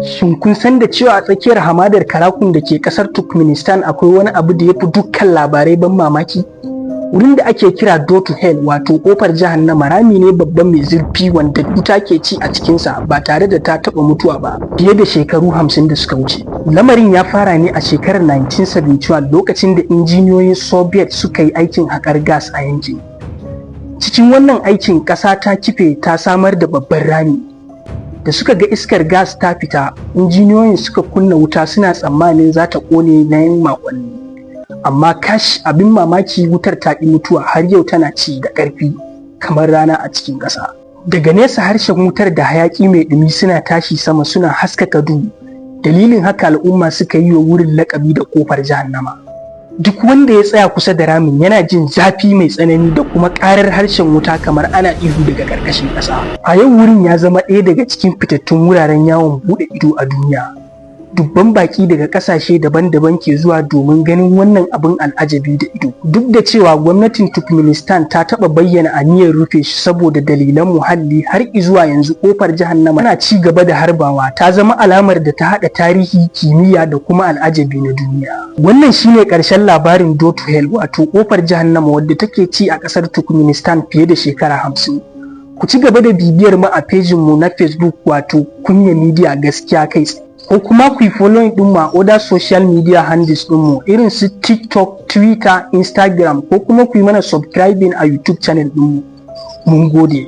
Shin kun san da cewa a tsakiyar hamadar Karakun da ke ƙasar Turkmenistan akwai wani abu da ya fi dukkan labarai ban mamaki? Wurin da ake kira Door to Hell, wato ƙofar jahannama, rami ne babban mai zurfi wanda wuta ke ci a cikinsa ba tare da ta taɓa mutuwa ba fiye da shekaru 50 da suka wuce. Lamarin ya fara ne a shekarar 1971 lokacin da injiniyoyin Soviet suka yi aikin haƙar gas a yankin. Cikin wannan aikin ƙasa ta kife ta samar da babban rami. Da suka ga iskar gas ta fita, injiniyoyin suka kunna wuta suna tsammanin za ta ƙone na yan makonni. Amma kash, abin mamaki, wutar ta ƙi mutuwa har yau tana ci da ƙarfi kamar rana a cikin ƙasa. Daga nesa harshen wutar da hayaƙi mai ɗumi suna tashi sama suna haskaka duhu. Dalilin haka al'umma suka yi wa wurin laƙabi da ƙofar jahannama. Duk wanda ya tsaya kusa da ramin yana jin zafi mai tsanani da kuma ƙarar harshen wuta kamar ana ihu daga ƙarƙashin ƙasa. A yau wurin ya zama ɗaya daga cikin fitattun wuraren yawon buɗe ido a duniya. Dubban baƙi daga ƙasashe daban-daban ke zuwa domin ganin wannan abin al'ajabi da ido. Duk da cewa gwamnatin Turkmenistan ta taɓa bayyana aniyar rufe shi saboda dalilan muhalli, har izuwa yanzu ƙofar jahannama na ci gaba da harbawa, ta zama alamar da ta haɗa tarihi, kimiyya da kuma al'ajabi na duniya. Wannan shine ƙarshen labarin Door to Hell, wato ƙofar jahannama, wadda take ci a ƙasar Turkmenistan fiye da shekara 50. Ku ci gaba da bibiyar mu a pejin mu na Facebook, wato Kunya Media Gaskiya Kai Tsaye. Ko kuma ku yi following din mu a other social media handles din mu irin su TikTok, Twitter, Instagram, ko kuma ku yi mana subscribing a YouTube channel din mu. Mun gode.